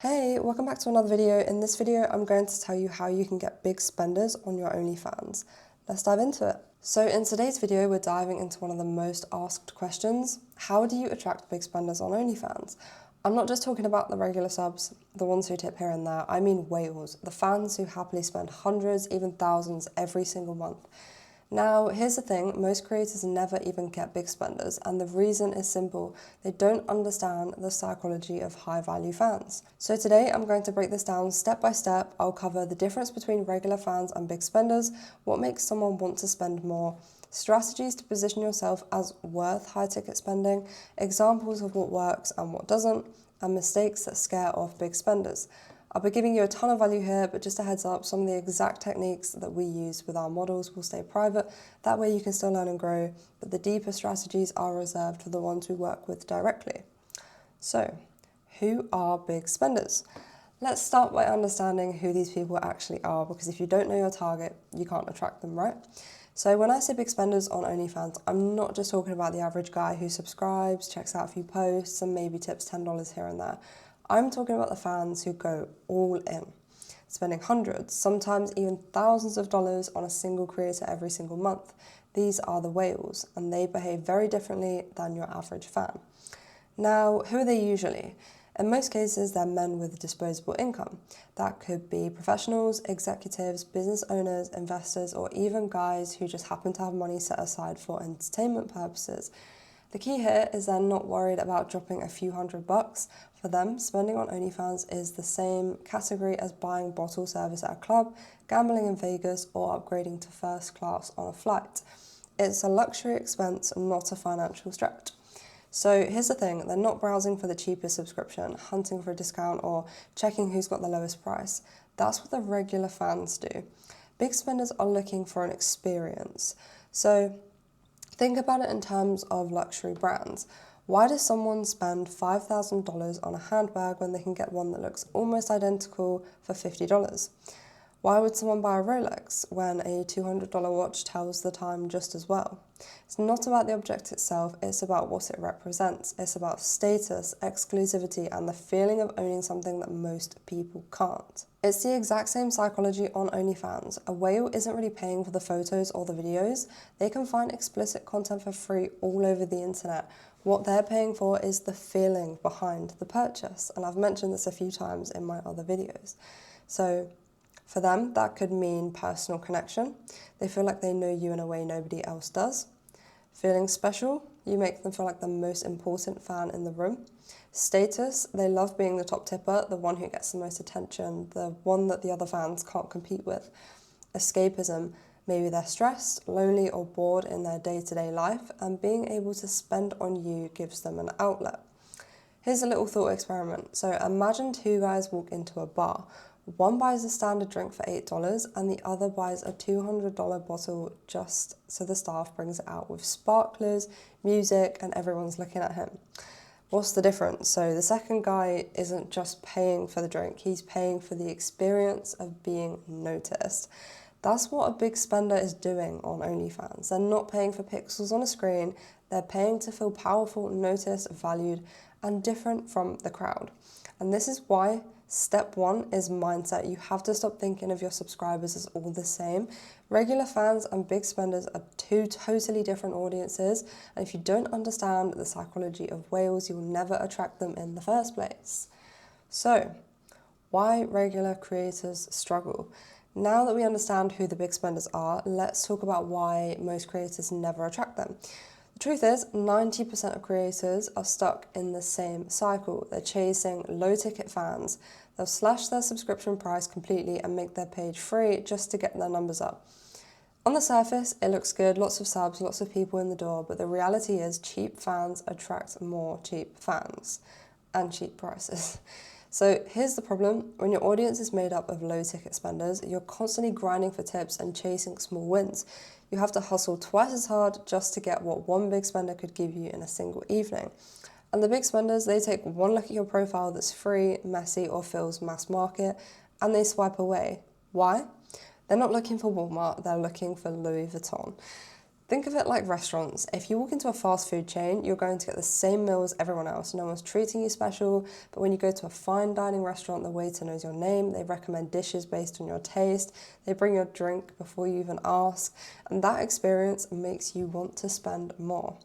Hey, welcome back to another video. In this video, I'm going to tell you how you can get big spenders on your OnlyFans. Let's dive into it. So in today's video, we're diving into one of the most asked questions. How do you attract big spenders on OnlyFans? I'm not just talking about the regular subs, the ones who tip here and there. I mean whales, the fans who happily spend hundreds, even thousands every single month. Now, here's the thing, most creators never even get big spenders, and the reason is simple. They don't understand the psychology of high-value fans. So today, I'm going to break this down step by step. I'll cover the difference between regular fans and big spenders, what makes someone want to spend more, strategies to position yourself as worth high-ticket spending, examples of what works and what doesn't, and mistakes that scare off big spenders. I'll be giving you a ton of value here, but just a heads up, some of the exact techniques that we use with our models will stay private. That way you can still learn and grow, but the deeper strategies are reserved for the ones we work with directly. So, who are big spenders? Let's start by understanding who these people actually are, because if you don't know your target, you can't attract them, right? So when I say big spenders on OnlyFans, I'm not just talking about the average guy who subscribes, checks out a few posts, and maybe tips $10 here and there. I'm talking about the fans who go all in, spending hundreds, sometimes even thousands of dollars on a single creator every single month. These are the whales, and they behave very differently than your average fan. Now, who are they usually? In most cases, they're men with disposable income. That could be professionals, executives, business owners, investors, or even guys who just happen to have money set aside for entertainment purposes. The key here is they're not worried about dropping a few $100. For them, spending on OnlyFans is the same category as buying bottle service at a club, gambling in Vegas, or upgrading to first class on a flight. It's a luxury expense, not a financial stretch. So here's the thing, they're not browsing for the cheapest subscription, hunting for a discount, or checking who's got the lowest price. That's what the regular fans do. Big spenders are looking for an experience. So think about it in terms of luxury brands. Why does someone spend $5,000 on a handbag when they can get one that looks almost identical for $50? Why would someone buy a Rolex when a $200 watch tells the time just as well? It's not about the object itself, it's about what it represents. It's about status, exclusivity, and the feeling of owning something that most people can't. It's the exact same psychology on OnlyFans. A whale isn't really paying for the photos or the videos. They can find explicit content for free all over the internet. What they're paying for is the feeling behind the purchase. And I've mentioned this a few times in my other videos. So for them, that could mean personal connection. They feel like they know you in a way nobody else does. Feeling special, you make them feel like the most important fan in the room. Status, they love being the top tipper, the one who gets the most attention, the one that the other fans can't compete with. Escapism, maybe they're stressed, lonely, or bored in their day-to-day life, and being able to spend on you gives them an outlet. Here's a little thought experiment. So imagine two guys walk into a bar. One buys a standard drink for $8 and the other buys a $200 bottle just so the staff brings it out with sparklers, music, and everyone's looking at him. What's the difference? So the second guy isn't just paying for the drink, he's paying for the experience of being noticed. That's what a big spender is doing on OnlyFans. They're not paying for pixels on a screen, they're paying to feel powerful, noticed, valued, and different from the crowd. And this is why step one is mindset. You have to stop thinking of your subscribers as all the same. Regular fans and big spenders are two totally different audiences, and if you don't understand the psychology of whales, you'll never attract them in the first place. So, why regular creators struggle? Now that we understand who the big spenders are, let's talk about why most creators never attract them. The truth is, 90% of creators are stuck in the same cycle. They're chasing low-ticket fans. They'll slash their subscription price completely and make their page free just to get their numbers up. On the surface, it looks good, lots of subs, lots of people in the door, but the reality is cheap fans attract more cheap fans and cheap prices. So here's the problem. When your audience is made up of low-ticket spenders, you're constantly grinding for tips and chasing small wins. You have to hustle twice as hard just to get what one big spender could give you in a single evening. And the big spenders, they take one look at your profile that's free, messy, or feels mass market, and they swipe away. Why? They're not looking for Walmart, they're looking for Louis Vuitton. Think of it like restaurants. If you walk into a fast food chain, you're going to get the same meal as everyone else. No one's treating you special, but when you go to a fine dining restaurant, the waiter knows your name, they recommend dishes based on your taste, they bring your drink before you even ask, and that experience makes you want to spend more.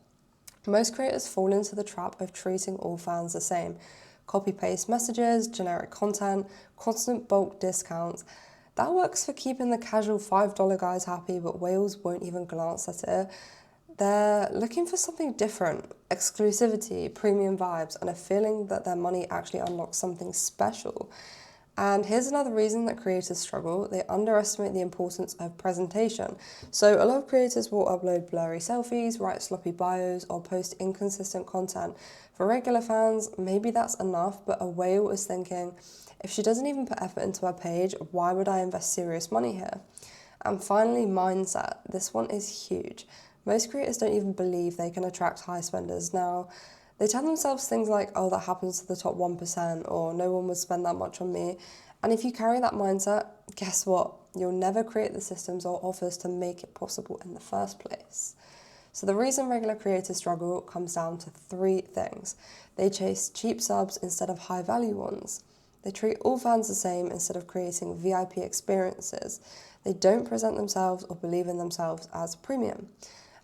Most creators fall into the trap of treating all fans the same. Copy-paste messages, generic content, constant bulk discounts. That works for keeping the casual $5 guys happy, but whales won't even glance at it. They're looking for something different, exclusivity, premium vibes, and a feeling that their money actually unlocks something special. And here's another reason that creators struggle. They underestimate the importance of presentation. So a lot of creators will upload blurry selfies, write sloppy bios, or post inconsistent content. For regular fans, maybe that's enough, but a whale is thinking, if she doesn't even put effort into her page, why would I invest serious money here? And finally, mindset. This one is huge. Most creators don't even believe they can attract high spenders. Now, they tell themselves things like, oh, that happens to the top 1%, or no one would spend that much on me. And if you carry that mindset, guess what? You'll never create the systems or offers to make it possible in the first place. So the reason regular creators struggle comes down to three things. They chase cheap subs instead of high value ones. They treat all fans the same instead of creating VIP experiences. They don't present themselves or believe in themselves as premium.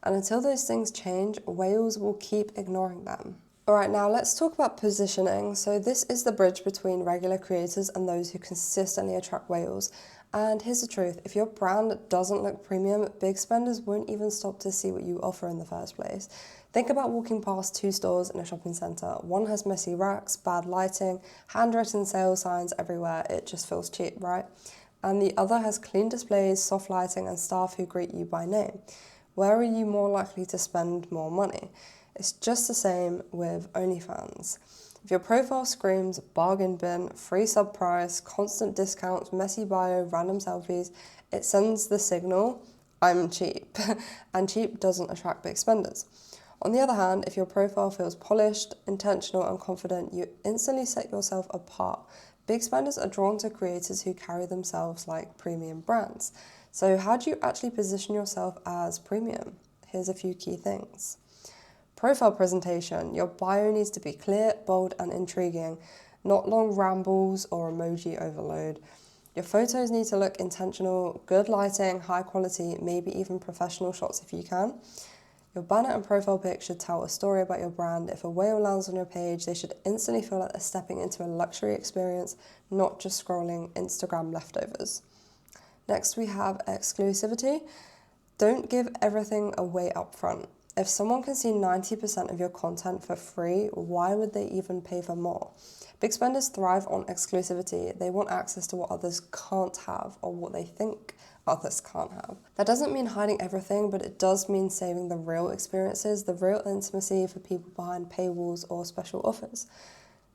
And until those things change, whales will keep ignoring them. Alright, now let's talk about positioning. So this is the bridge between regular creators and those who consistently attract whales. And here's the truth, if your brand doesn't look premium, big spenders won't even stop to see what you offer in the first place. Think about walking past two stores in a shopping centre. One has messy racks, bad lighting, handwritten sales signs everywhere. It just feels cheap, right? And the other has clean displays, soft lighting, and staff who greet you by name. Where are you more likely to spend more money? It's just the same with OnlyFans. If your profile screams bargain bin, free sub price, constant discounts, messy bio, random selfies, it sends the signal, I'm cheap. And cheap doesn't attract big spenders. On the other hand, if your profile feels polished, intentional, and confident, you instantly set yourself apart. Big spenders are drawn to creators who carry themselves like premium brands. So how do you actually position yourself as premium? Here's a few key things. Profile presentation. Your bio needs to be clear, bold, and intriguing, not long rambles or emoji overload. Your photos need to look intentional, good lighting, high quality, maybe even professional shots if you can. Your banner and profile pic should tell a story about your brand. If a whale lands on your page, they should instantly feel like they're stepping into a luxury experience, not just scrolling Instagram leftovers. Next, we have exclusivity. Don't give everything away up front. If someone can see 90% of your content for free, why would they even pay for more? Big spenders thrive on exclusivity. They want access to what others can't have or what they think others can't have. That doesn't mean hiding everything, but it does mean saving the real experiences, the real intimacy for people behind paywalls or special offers.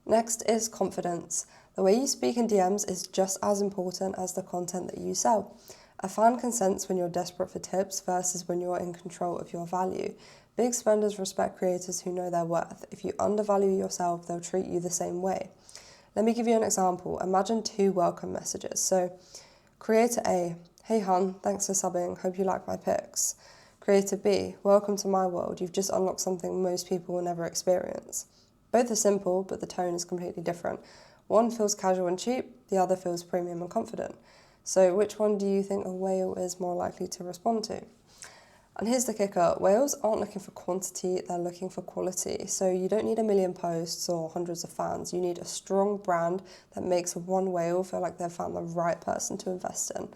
Next is confidence. The way you speak in DMs is just as important as the content that you sell. A fan can sense when you're desperate for tips versus when you're in control of your value. Big spenders respect creators who know their worth. If you undervalue yourself, they'll treat you the same way. Let me give you an example. Imagine two welcome messages. So, Creator A, hey hun, thanks for subbing, hope you like my pics. Creator B, welcome to my world, you've just unlocked something most people will never experience. Both are simple, but the tone is completely different. One feels casual and cheap, the other feels premium and confident. So which one do you think a whale is more likely to respond to? And here's the kicker, whales aren't looking for quantity, they're looking for quality. So you don't need a million posts or hundreds of fans, you need a strong brand that makes one whale feel like they've found the right person to invest in.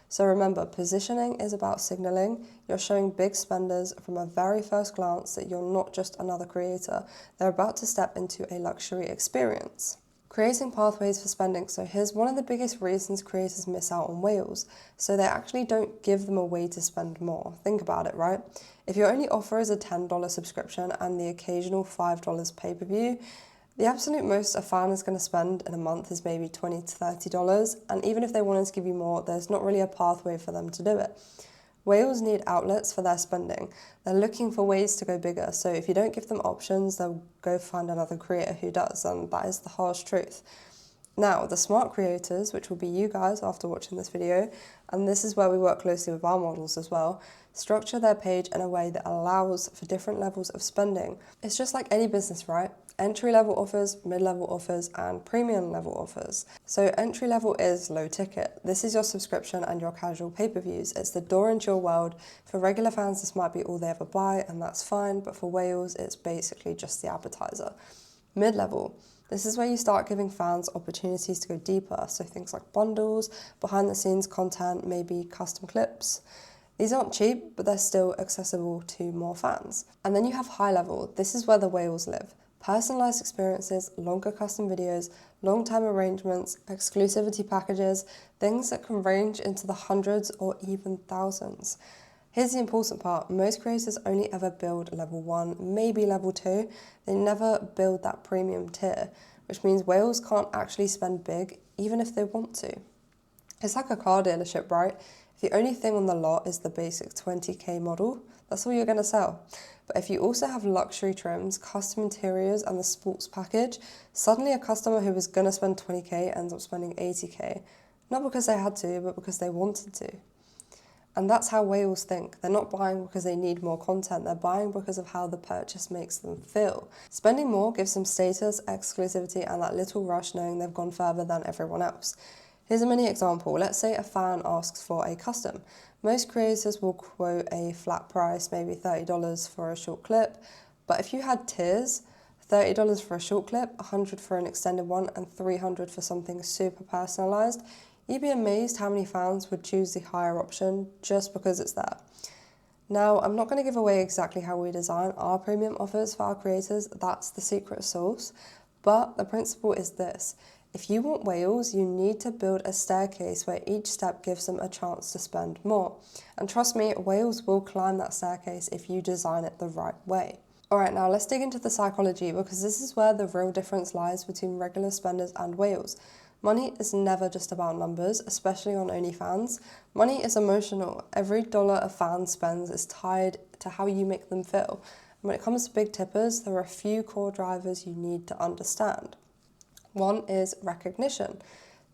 So remember, positioning is about signaling. You're showing big spenders from a very first glance that you're not just another creator, they're about to step into a luxury experience. Creating pathways for spending. So here's one of the biggest reasons creators miss out on whales. So they actually don't give them a way to spend more. Think about it, right? If your only offer is a $10 subscription and the occasional $5 pay-per-view, the absolute most a fan is going to spend in a month is maybe $20 to $30. And even if they wanted to give you more, there's not really a pathway for them to do it. Whales need outlets for their spending. They're looking for ways to go bigger, so if you don't give them options, they'll go find another creator who does, and that is the harsh truth. Now, the smart creators, which will be you guys after watching this video, and this is where we work closely with our models as well, structure their page in a way that allows for different levels of spending. It's just like any business, right? Entry-level offers, mid-level offers, and premium-level offers. So entry-level is low ticket. This is your subscription and your casual pay-per-views. It's the door into your world. For regular fans, this might be all they ever buy, and that's fine, but for whales, it's basically just the appetizer. Mid-level. This is where you start giving fans opportunities to go deeper, so things like bundles, behind-the-scenes content, maybe custom clips. These aren't cheap, but they're still accessible to more fans. And then you have high-level. This is where the whales live. Personalised experiences, longer custom videos, long-term arrangements, exclusivity packages, things that can range into the hundreds or even thousands. Here's the important part. Most creators only ever build level 1, maybe level 2. They never build that premium tier, which means whales can't actually spend big even if they want to. It's like a car dealership, right? If the only thing on the lot is the basic 20k model, that's all you're going to sell. But if you also have luxury trims, custom interiors, and the sports package, suddenly a customer who was going to spend 20k ends up spending 80k. Not because they had to, but because they wanted to. And that's how whales think. They're not buying because they need more content, they're buying because of how the purchase makes them feel. Spending more gives them status, exclusivity, and that little rush knowing they've gone further than everyone else. Here's a mini example. Let's say a fan asks for a custom. Most creators will quote a flat price, maybe $30 for a short clip. But if you had tiers, $30 for a short clip, $100 for an extended one, and $300 for something super personalized, you'd be amazed how many fans would choose the higher option just because it's there. Now, I'm not going to give away exactly how we design our premium offers for our creators. That's the secret sauce. But the principle is this. If you want whales, you need to build a staircase where each step gives them a chance to spend more. And trust me, whales will climb that staircase if you design it the right way. Alright, now let's dig into the psychology, because this is where the real difference lies between regular spenders and whales. Money is never just about numbers, especially on OnlyFans. Money is emotional. Every dollar a fan spends is tied to how you make them feel. And when it comes to big tippers, there are a few core drivers you need to understand. One is recognition.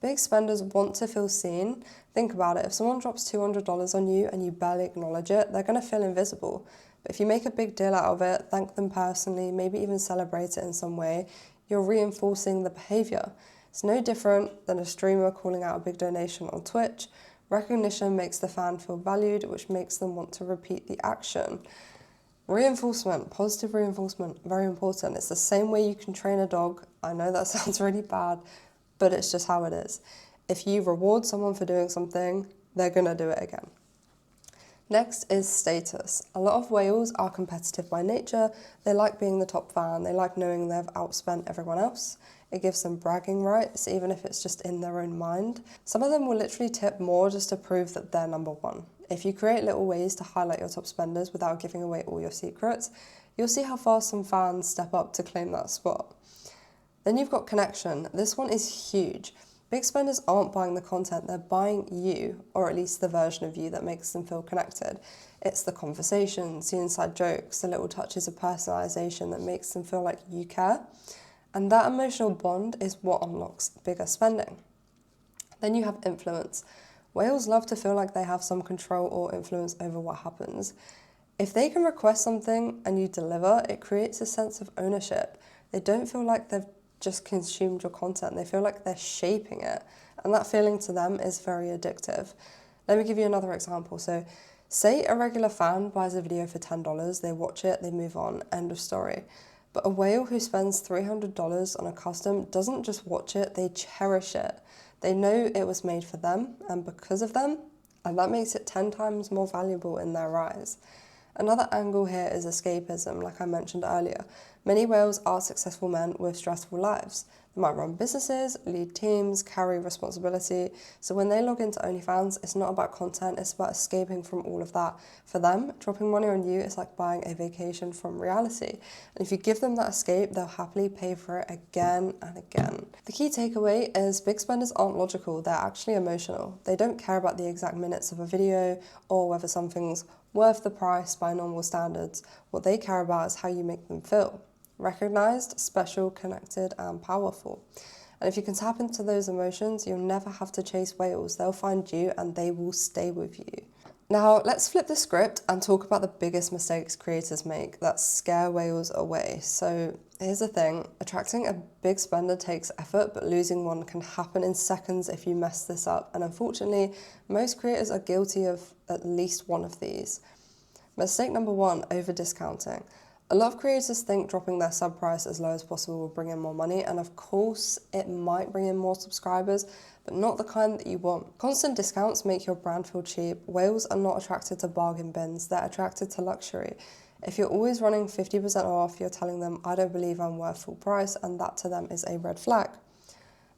Big spenders want to feel seen. Think about it. If someone drops $200 on you and you barely acknowledge it, they're going to feel invisible. But if you make a big deal out of it, thank them personally, maybe even celebrate it in some way, you're reinforcing the behavior. It's no different than a streamer calling out a big donation on Twitch. Recognition makes the fan feel valued, which makes them want to repeat the action. Reinforcement, positive reinforcement, very important. It's the same way you can train a dog. I know that sounds really bad, but it's just how it is. If you reward someone for doing something, they're going to do it again. Next is status. A lot of whales are competitive by nature. They like being the top fan. They like knowing they've outspent everyone else. It gives them bragging rights, even if it's just in their own mind. Some of them will literally tip more just to prove that they're number one. If you create little ways to highlight your top spenders without giving away all your secrets, you'll see how fast some fans step up to claim that spot. Then you've got connection. This one is huge. Big spenders aren't buying the content, they're buying you, or at least the version of you that makes them feel connected. It's the conversations, the inside jokes, the little touches of personalization that makes them feel like you care. And that emotional bond is what unlocks bigger spending. Then you have influence. Whales love to feel like they have some control or influence over what happens. If they can request something and you deliver, it creates a sense of ownership. They don't feel like they've just consumed your content. They feel like they're shaping it. And that feeling to them is very addictive. Let me give you another example. So say a regular fan buys a video for $10, they watch it, they move on, end of story. But a whale who spends $300 on a custom doesn't just watch it, they cherish it. They know it was made for them and because of them, and that makes it 10 times more valuable in their eyes. Another angle here is escapism, like I mentioned earlier. Many whales are successful men with stressful lives. They might run businesses, lead teams, carry responsibility. So when they log into OnlyFans, it's not about content, it's about escaping from all of that. For them, dropping money on you is like buying a vacation from reality. And if you give them that escape, they'll happily pay for it again and again. The key takeaway is big spenders aren't logical, they're actually emotional. They don't care about the exact minutes of a video or whether something's worth the price by normal standards. What they care about is how you make them feel. Recognized, special, connected, and powerful. And if you can tap into those emotions, you'll never have to chase whales. They'll find you and they will stay with you. Now, let's flip the script and talk about the biggest mistakes creators make that scare whales away. So here's the thing, attracting a big spender takes effort, but losing one can happen in seconds if you mess this up. And unfortunately, most creators are guilty of at least one of these. Mistake number 1, over discounting. A lot of creators think dropping their sub price as low as possible will bring in more money, and of course it might bring in more subscribers, but not the kind that you want. Constant discounts make your brand feel cheap. Whales are not attracted to bargain bins, they're attracted to luxury. If you're always running 50% off, you're telling them, I don't believe I'm worth full price, and that to them is a red flag.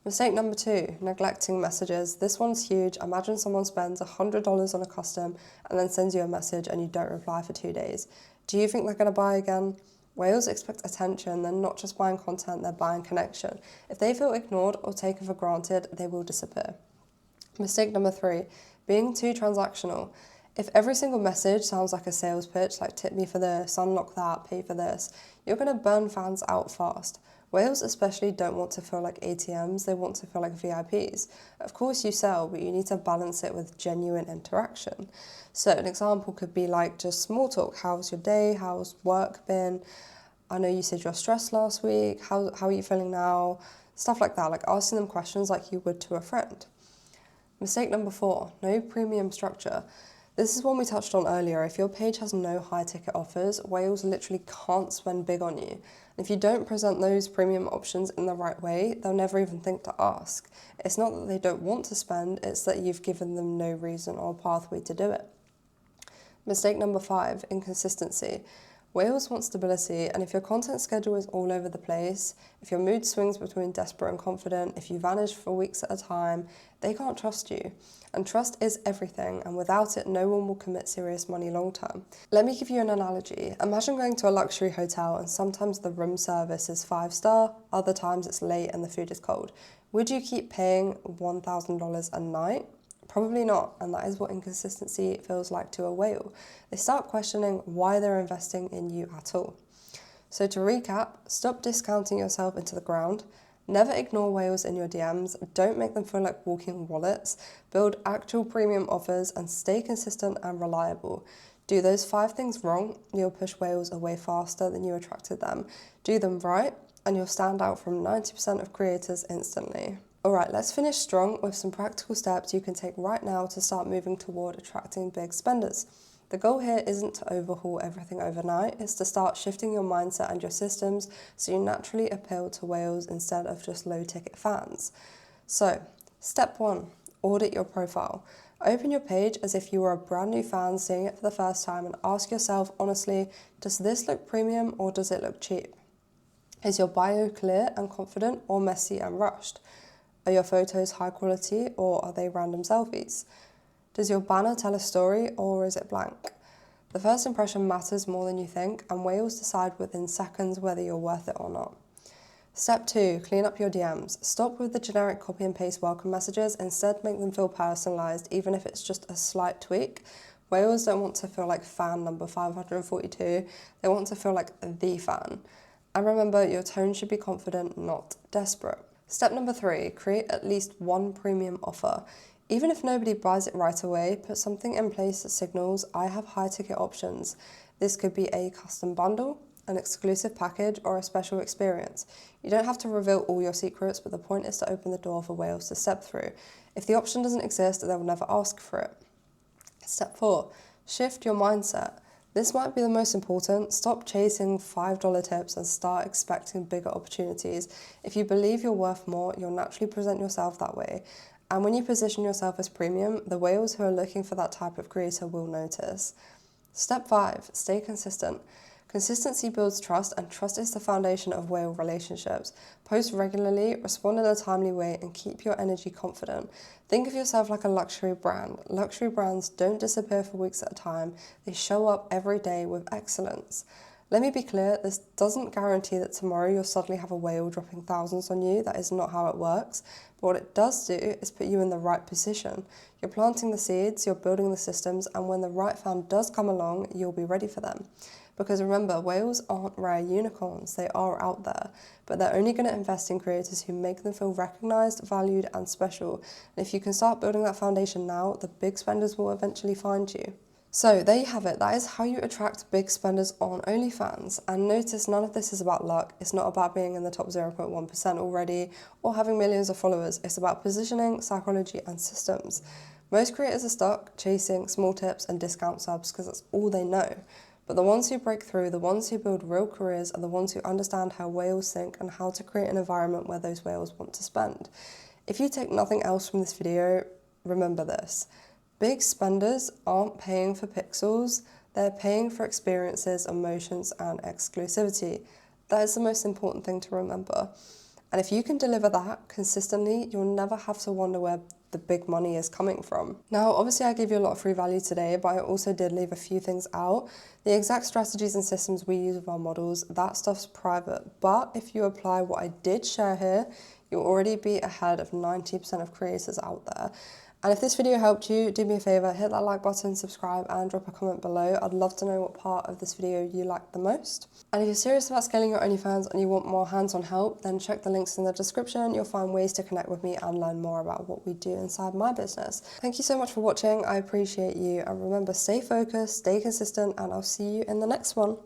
Mistake number 2, neglecting messages. This one's huge. Imagine someone spends $100 on a custom and then sends you a message and you don't reply for 2 days. Do you think they're going to buy again? Whales expect attention. They're not just buying content, they're buying connection. If they feel ignored or taken for granted, they will disappear. Mistake number 3, being too transactional. If every single message sounds like a sales pitch, like tip me for this, unlock that, pay for this, you're going to burn fans out fast. Whales especially don't want to feel like ATMs, they want to feel like VIPs. Of course you sell, but you need to balance it with genuine interaction. So an example could be like just small talk. How's your day? How's work been? I know you said you're stressed last week. How are you feeling now? Stuff like that, like asking them questions like you would to a friend. Mistake number 4, no premium structure. This is one we touched on earlier. If your page has no high ticket offers, whales literally can't spend big on you. If you don't present those premium options in the right way, they'll never even think to ask. It's not that they don't want to spend, it's that you've given them no reason or pathway to do it. Mistake number 5, inconsistency. Whales want stability, and if your content schedule is all over the place, if your mood swings between desperate and confident, if you vanish for weeks at a time, they can't trust you. And trust is everything, and without it, no one will commit serious money long term. Let me give you an analogy. Imagine going to a luxury hotel and sometimes the room service is 5-star, other times it's late and the food is cold. Would you keep paying $1,000 a night? Probably not, and that is what inconsistency feels like to a whale. They start questioning why they're investing in you at all. So to recap, stop discounting yourself into the ground, never ignore whales in your DMs, don't make them feel like walking wallets, build actual premium offers, and stay consistent and reliable. Do those 5 things wrong, you'll push whales away faster than you attracted them. Do them right, and you'll stand out from 90% of creators instantly. Alright, let's finish strong with some practical steps you can take right now to start moving toward attracting big spenders. The goal here isn't to overhaul everything overnight, it's to start shifting your mindset and your systems so you naturally appeal to whales instead of just low-ticket fans. So, step 1, audit your profile. Open your page as if you were a brand new fan seeing it for the first time and ask yourself honestly, does this look premium or does it look cheap? Is your bio clear and confident or messy and rushed? Are your photos high quality or are they random selfies? Does your banner tell a story or is it blank? The first impression matters more than you think, and whales decide within seconds whether you're worth it or not. Step 2, clean up your DMs. Stop with the generic copy and paste welcome messages, instead make them feel personalised, even if it's just a slight tweak. Whales don't want to feel like fan number 542, they want to feel like the fan. And remember, your tone should be confident, not desperate. Step number 3, create at least one premium offer. Even if nobody buys it right away, put something in place that signals, I have high ticket options. This could be a custom bundle, an exclusive package, or a special experience. You don't have to reveal all your secrets, but the point is to open the door for whales to step through. If the option doesn't exist, they will never ask for it. Step 4, shift your mindset. This might be the most important. Stop chasing $5 tips and start expecting bigger opportunities. If you believe you're worth more, you'll naturally present yourself that way. And when you position yourself as premium, the whales who are looking for that type of creator will notice. Step 5, stay consistent. Consistency builds trust, and trust is the foundation of whale relationships. Post regularly, respond in a timely way, and keep your energy confident. Think of yourself like a luxury brand. Luxury brands don't disappear for weeks at a time. They show up every day with excellence. Let me be clear, this doesn't guarantee that tomorrow you'll suddenly have a whale dropping thousands on you. That is not how it works. But what it does do is put you in the right position. You're planting the seeds, you're building the systems, and when the right fan does come along, you'll be ready for them. Because remember, whales aren't rare unicorns, they are out there, but they're only going to invest in creators who make them feel recognised, valued and special. And if you can start building that foundation now, the big spenders will eventually find you. So there you have it, that is how you attract big spenders on OnlyFans. And notice none of this is about luck, it's not about being in the top 0.1% already or having millions of followers, it's about positioning, psychology and systems. Most creators are stuck chasing small tips and discount subs because that's all they know. But the ones who break through, the ones who build real careers are the ones who understand how whales think and how to create an environment where those whales want to spend. If you take nothing else from this video, remember this. Big spenders aren't paying for pixels, they're paying for experiences, emotions and exclusivity. That is the most important thing to remember. And if you can deliver that consistently, you'll never have to wonder where the big money is coming from. Now, obviously I gave you a lot of free value today, but I also did leave a few things out. The exact strategies and systems we use with our models, that stuff's private. But if you apply what I did share here, you'll already be ahead of 90% of creators out there. And if this video helped you, do me a favour, hit that like button, subscribe and drop a comment below. I'd love to know what part of this video you liked the most. And if you're serious about scaling your OnlyFans and you want more hands-on help, then check the links in the description. You'll find ways to connect with me and learn more about what we do inside my business. Thank you so much for watching. I appreciate you. And remember, stay focused, stay consistent, and I'll see you in the next one.